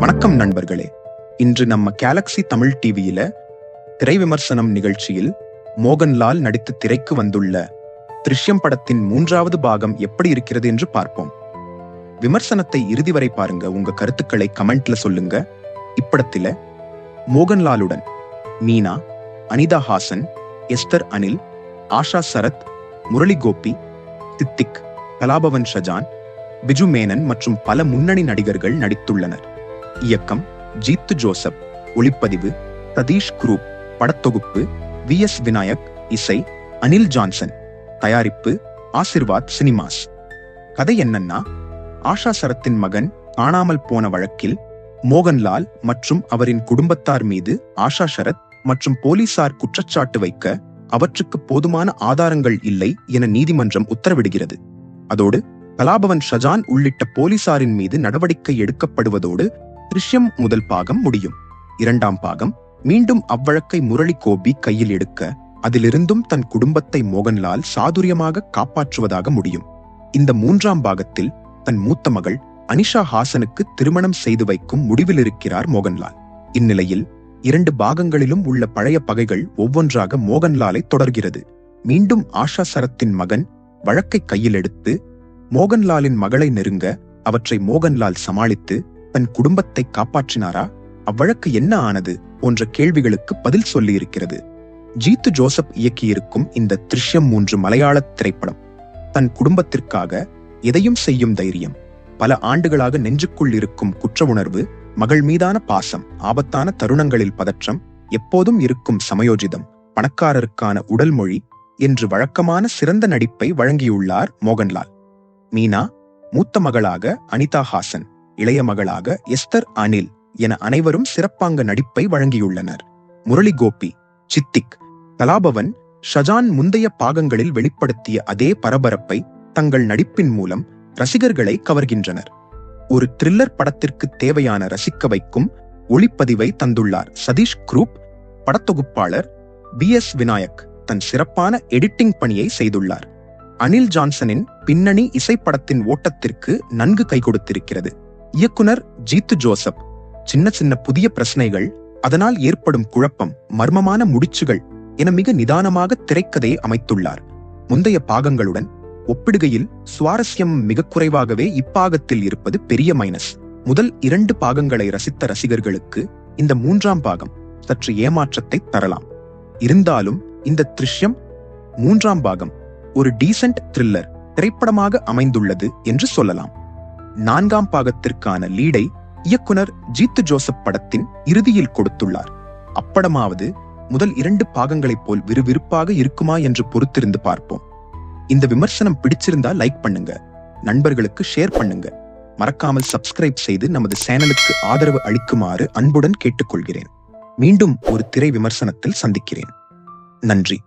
வணக்கம் நண்பர்களே. இன்று நம்ம கேலக்ஸி தமிழ் டிவியில திரை விமர்சனம் நிகழ்ச்சியில் மோகன்லால் நடித்து திரைக்கு வந்துள்ள திருஷ்யம் படத்தின் 3வது பாகம் எப்படி இருக்கிறது என்று பார்ப்போம். விமர்சனத்தை இறுதி வரை பாருங்க. உங்க கருத்துக்களை கமெண்ட்ல சொல்லுங்க. இப்படத்தில மோகன்லாலுடன் மீனா, அனிதா ஹாசன், எஸ்தர் அனில், ஆஷா சரத், முரளி கோபி, சித்திக், கலாபவன் ஷஜான், பிஜு மேனன் மற்றும் பல முன்னணி நடிகர்கள் நடித்துள்ளனர். இயக்கம் ஜீத்து ஜோசப், ஒளிப்பதிவு சதீஷ் குரூப், படத்தொகுப்பு VS விநாயக், இசை அனில் ஜான்சன், தயாரிப்பு ஆசிர்வாத் சினிமாஸ். கதை என்னன்னா, ஆஷா சரத்தின் மகன் காணாமல் போன வழக்கில் மோகன்லால் மற்றும் அவரின் குடும்பத்தார் மீது ஆஷா சரத் மற்றும் போலீசார் குற்றச்சாட்டு வைக்க அவற்றுக்கு போதுமான ஆதாரங்கள் இல்லை என நீதிமன்றம் உத்தரவிடுகிறது. அதோடு கலாபவன் ஷஜான் உள்ளிட்ட போலீசாரின் மீது நடவடிக்கை எடுக்கப்படுவதோடு திருஷ்யம் முதல் பாகம் முடியும். 2ஆம் பாகம் மீண்டும் அவ்வழக்கை முரளி கோபி கையில் எடுக்க அதிலிருந்தும் தன் குடும்பத்தை மோகன்லால் சாதுரியமாக காப்பாற்றுவதாக முடியும். இந்த 3ஆம் பாகத்தில் தன் மூத்த மகள் அனிஷா ஹாசனுக்கு திருமணம் செய்து வைக்கும் முடிவில் இருக்கிறார் மோகன்லால். இந்நிலையில் 2 பாகங்களிலும் உள்ள பழைய பகைகள் ஒவ்வொன்றாக மோகன்லாலை தொடர்கிறது. மீண்டும் ஆஷா சரத்தின் மகன் வழக்கை கையில் எடுத்து மோகன்லாலின் மகளை நெருங்க அவற்றை மோகன்லால் சமாளித்து தன் குடும்பத்தை காப்பாற்றினாரா, அவ்வழக்கு என்ன ஆனது போன்ற கேள்விகளுக்கு பதில் சொல்லியிருக்கிறது. ஜீத்து ஜோசப் இயக்கியிருக்கும் இந்த திருஷ்யம் 3 மலையாள திரைப்படம் தன் குடும்பத்திற்காக எதையும் செய்யும் தைரியம், பல ஆண்டுகளாக நெஞ்சுக்குள் இருக்கும் குற்ற உணர்வு, மகள் மீதான பாசம், ஆபத்தான தருணங்களில் பதற்றம், எப்போதும் இருக்கும் சமயோஜிதம், பணக்காரருக்கான உடல் மொழி என்று வழக்கமான சிறந்த நடிப்பை வழங்கியுள்ளார் மோகன்லால். மீனா, மூத்த மகளாக அனிதா ஹாசன், இளைய மகளாக எஸ்தர் அனில் என அனைவரும் சிறப்பாங்க நடிப்பை வழங்கியுள்ளனர். முரளி கோபி, சித்திக், கலாபவன் ஷஜான் முந்தைய பாகங்களில் வெளிப்படுத்திய அதே பரபரப்பை தங்கள் நடிப்பின் மூலம் ரசிகர்களை கவர்கின்றனர். ஒரு த்ரில்லர் படத்திற்கு தேவையான ரசிக்க வைக்கும் ஒளிப்பதிவை தந்துள்ளார் சதீஷ் குரூப். படத்தொகுப்பாளர் VS விநாயக் தன் சிறப்பான எடிட்டிங் பணியை செய்துள்ளார். அனில் ஜான்சனின் பின்னணி இசைப்படத்தின் ஓட்டத்திற்கு நன்கு கை கொடுத்திருக்கிறது. இயக்குனர் ஜீத்து ஜோசப் சின்ன சின்ன புதிய பிரச்சனைகள், அதனால் ஏற்படும் குழப்பம், மர்மமான முடிச்சுகள் என மிக நிதானமாக திரைக்கதையை அமைத்துள்ளார். முந்தைய பாகங்களுடன் ஒப்பிடுகையில் சுவாரஸ்யம் மிக குறைவாகவே இப்பாகத்தில் இருப்பது பெரிய மைனஸ். முதல் 2 பாகங்களை ரசித்த ரசிகர்களுக்கு இந்த 3ஆம் பாகம் சற்று ஏமாற்றத்தை தரலாம். இருந்தாலும் இந்த திருஷ்யம் 3ஆம் பாகம் ஒரு டீசென்ட் த்ரில்லர் திரைப்படமாக அமைந்துள்ளது என்று சொல்லலாம். 4ஆம் பாகத்திற்கான லீடை இயக்குனர் ஜீத்து ஜோசப் படத்தின் இறுதியில் கொடுத்துள்ளார். அப்படமாவது முதல் 2 பாகங்களைப் போல் விறுவிறுப்பாக இருக்குமா என்று பொறுத்திருந்து பார்ப்போம். இந்த விமர்சனம் பிடிச்சிருந்தா லைக் பண்ணுங்க, நண்பர்களுக்கு ஷேர் பண்ணுங்க, மறக்காமல் சப்ஸ்கிரைப் செய்து நமது சேனலுக்கு ஆதரவு அளிக்குமாறு அன்புடன் கேட்டுக்கொள்கிறேன். மீண்டும் ஒரு திரை விமர்சனத்தில் சந்திக்கிறேன். நன்றி.